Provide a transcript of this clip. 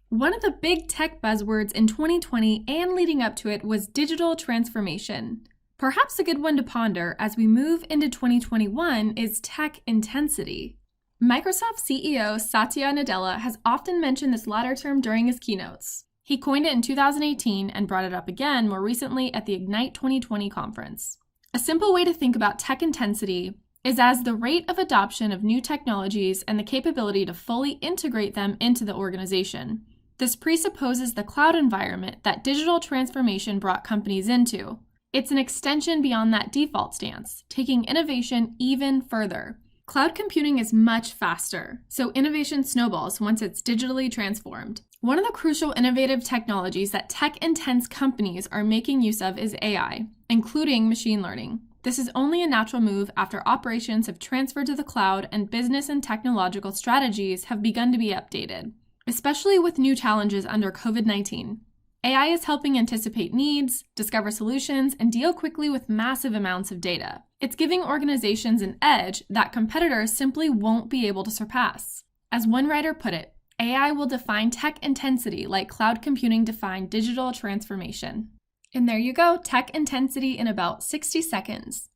One of the big tech buzzwords in 2020 and leading up to it was digital transformation. Perhaps a good one to ponder as we move into 2021 is tech intensity. Microsoft CEO Satya Nadella has often mentioned this latter term during his keynotes. He coined it in 2018 and brought it up again more recently at the Ignite 2020 conference. A simple way to think about tech intensity is as the rate of adoption of new technologies and the capability to fully integrate them into the organization. This presupposes the cloud environment that digital transformation brought companies into. It's an extension beyond that default stance, taking innovation even further. Cloud computing is much faster, so innovation snowballs once it's digitally transformed. One of the crucial innovative technologies that tech-intense companies are making use of is AI, including machine learning. This is only a natural move after operations have transferred to the cloud and business and technological strategies have begun to be updated, especially with new challenges under COVID-19. AI is helping anticipate needs, discover solutions, and deal quickly with massive amounts of data. It's giving organizations an edge that competitors simply won't be able to surpass. As one writer put it, AI will define tech intensity like cloud computing defined digital transformation. And there you go, tech intensity in about 60 seconds.